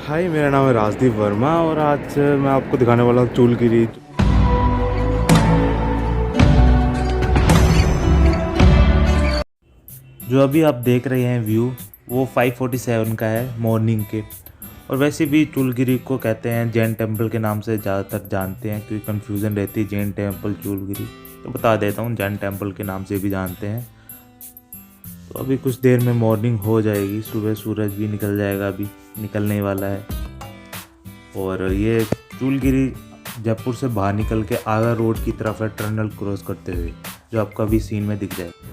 हाय, मेरा नाम है राजदीप वर्मा और आज मैं आपको दिखाने वाला हूँ चूलगिरी। जो अभी आप देख रहे हैं व्यू, वो 5:47 का है मॉर्निंग के। और वैसे भी चूलगिरी को कहते हैं जैन टेम्पल के नाम से ज़्यादातर जानते हैं, क्योंकि कन्फ्यूज़न रहती है जैन टेम्पल चूलगिरी। तो बता देता हूँ, जैन टेम्पल के नाम से भी जानते हैं। तो अभी कुछ देर में मॉर्निंग हो जाएगी, सुबह सूरज भी निकल जाएगा, अभी निकलने ही वाला है। और ये चूलगिरी जयपुर से बाहर निकल के आगरा रोड की तरफ है, टनल क्रॉस करते हुए, जो आपको अभी सीन में दिख जाएगा।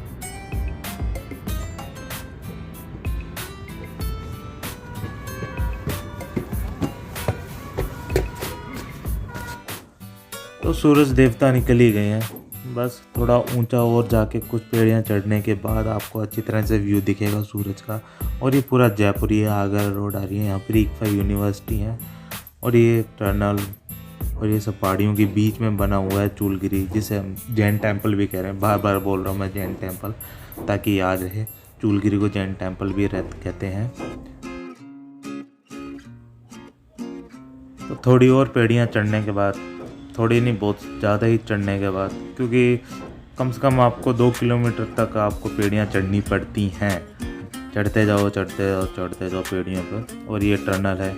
तो सूरज देवता निकल ही गए हैं, बस थोड़ा ऊंचा और जाके कुछ पेड़ियाँ चढ़ने के बाद आपको अच्छी तरह से व्यू दिखेगा सूरज का। और ये पूरा जयपुर, ये आगरा रोड आ रही है, यहाँ पर इक्फा यूनिवर्सिटी है और ये टनल और ये सब पहाड़ियों के बीच में बना हुआ है चूलगिरी, जिसे हम जैन टेम्पल भी कह रहे हैं। बार बार बोल रहा हूँ मैं जैन टेम्पल, ताकि याद रहे। चूलगिरी को जैन टेम्पल भी कहते हैं। तो थोड़ी और पेड़ियाँ चढ़ने के बाद, थोड़ी नहीं बहुत ज़्यादा ही चढ़ने के बाद, क्योंकि कम से कम आपको 2 किलोमीटर तक आपको पेड़ियाँ चढ़नी पड़ती हैं। चढ़ते जाओ चढ़ते जाओ चढ़ते जाओ पेड़ियों पर। और ये टनल है,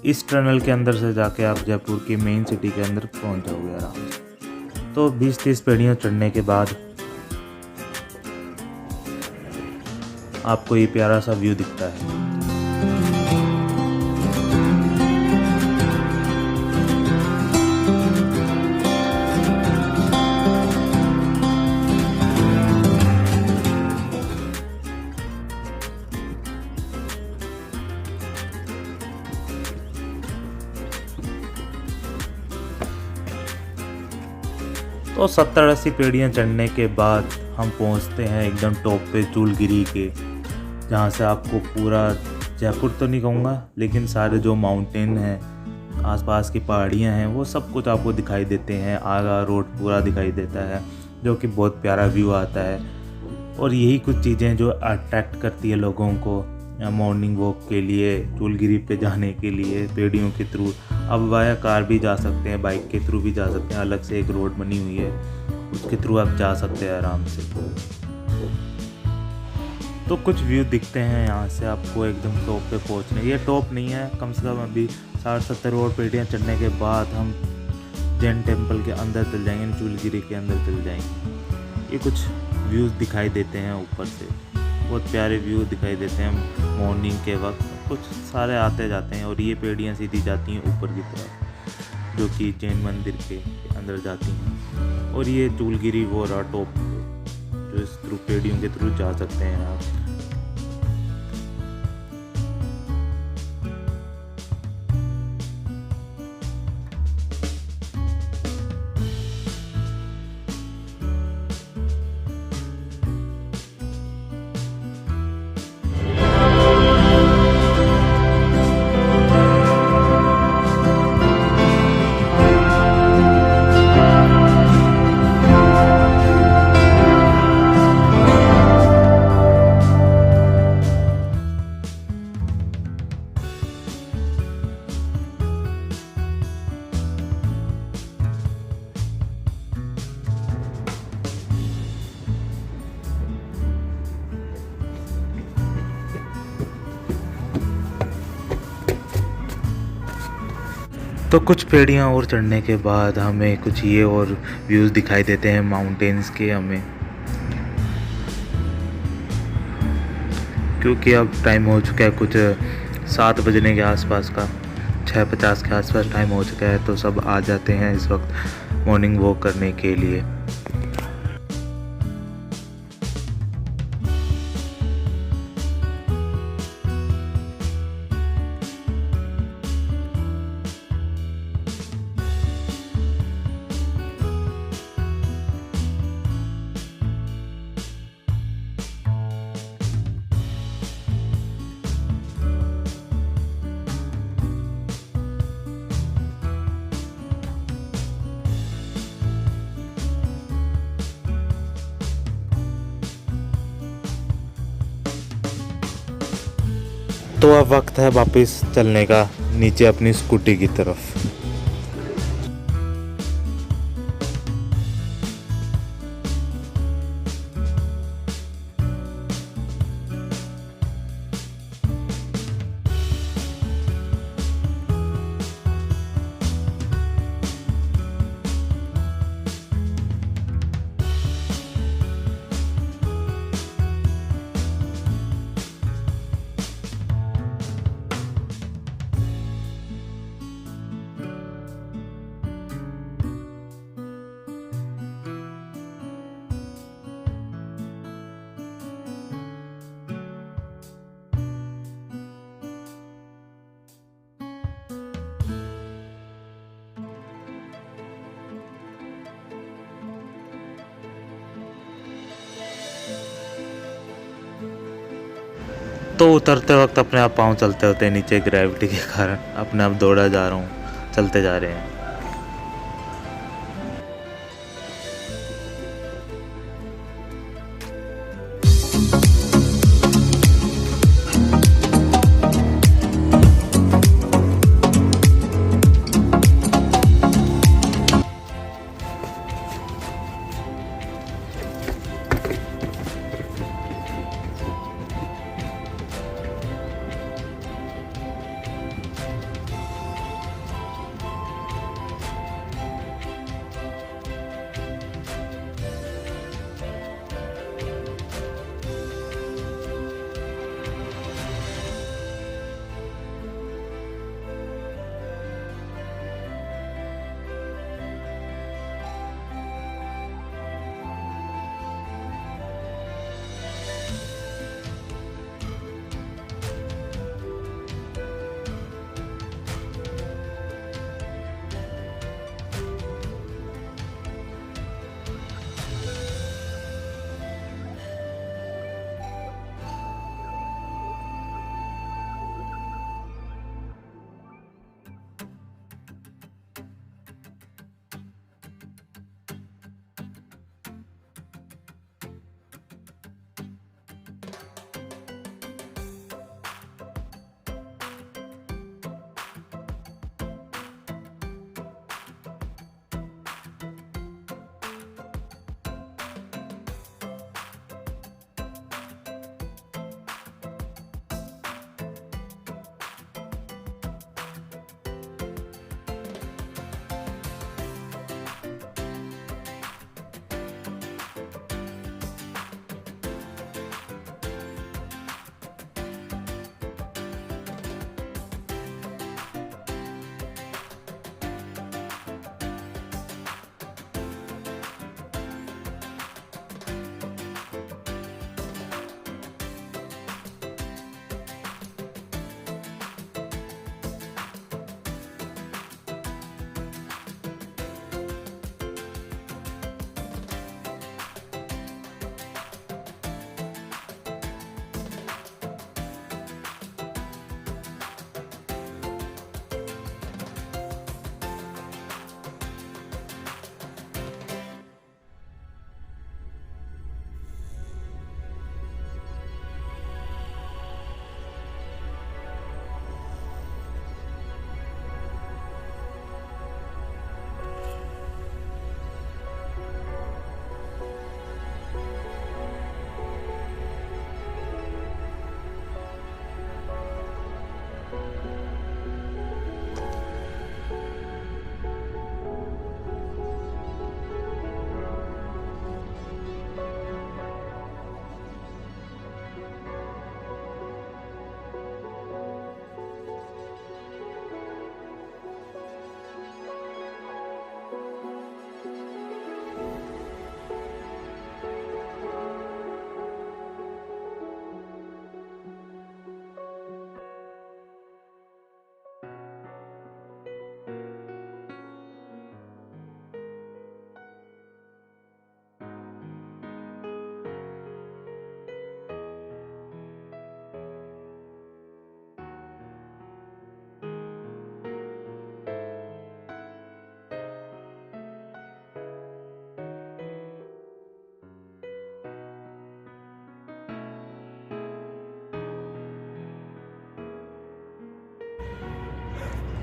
इस टनल के अंदर से जाके आप जयपुर की मेन सिटी के अंदर पहुंच जाओगे आराम से। तो 20-30 पेड़ियाँ चढ़ने के बाद आपको ये प्यारा सा व्यू दिखता है। तो 70-80 पेड़ियाँ चढ़ने के बाद हम पहुंचते हैं एकदम टॉप पे चूलगिरी के, जहाँ से आपको पूरा जयपुर तो नहीं कहूँगा, लेकिन सारे जो माउंटेन हैं, आसपास की पहाड़ियाँ हैं, वो सब कुछ आपको दिखाई देते हैं। आगरा रोड पूरा दिखाई देता है, जो कि बहुत प्यारा व्यू आता है। और यही कुछ चीज़ें जो अट्रैक्ट करती है लोगों को मॉर्निंग वॉक के लिए, चूलगिरी पे जाने के लिए पेड़ियों के थ्रू। अब वाया कार भी जा सकते हैं, बाइक के थ्रू भी जा सकते हैं, अलग से एक रोड बनी हुई है, उसके थ्रू आप जा सकते हैं आराम से। तो कुछ व्यू दिखते हैं यहाँ से आपको एकदम टॉप पे पहुँचने। ये टॉप नहीं है, कम से कम अभी 60-70 और पेड़ियाँ चढ़ने के बाद हम जैन टेम्पल के अंदर चल जाएंगे, चूलगिरी के अंदर चल जाएंगे। ये कुछ व्यूज़ दिखाई देते हैं ऊपर से, बहुत प्यारे व्यू दिखाई देते हैं मॉर्निंग के वक्त। कुछ सारे आते जाते हैं और ये पेड़ियाँ सीधी जाती हैं ऊपर की तरफ, जो कि जैन मंदिर के अंदर जाती हैं। और ये चूलगिरी वो रहा टॉप, जो इस थ्रू पेड़ियों के थ्रू जा सकते हैं आप। तो कुछ पेड़ियाँ और चढ़ने के बाद हमें कुछ ये और व्यूज़ दिखाई देते हैं माउंटेन्स के हमें, क्योंकि अब टाइम हो चुका है कुछ 7 बजने के आसपास का, 6:50 के आसपास टाइम हो चुका है। तो सब आ जाते हैं इस वक्त मॉर्निंग वॉक करने के लिए। तो अब वक्त है वापस चलने का नीचे अपनी स्कूटी की तरफ। तो उतरते वक्त अपने आप पाँव चलते होते हैं नीचे ग्रेविटी के कारण, अपने आप दौड़ा जा रहा हूँ, चलते जा रहे हैं।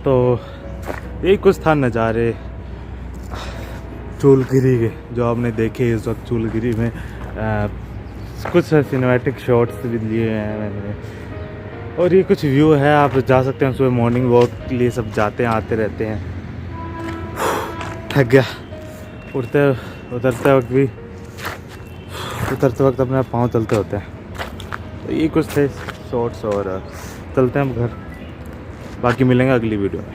तो यही कुछ था नज़ारे चूलगिरी के जो आपने देखे इस वक्त चूलगिरी में। कुछ सिनेमैटिक शॉट्स भी लिए हैं मैंने, और ये कुछ व्यू है, आप जा सकते हैं सुबह मॉर्निंग वॉक के लिए। सब जाते हैं आते रहते हैं। थक गया उतरते वक्त अपने पाँव चलते होते हैं। तो ये कुछ थे शॉर्ट्स, और चलते हैं हम घर। बाकी मिलेंगे अगली वीडियो में।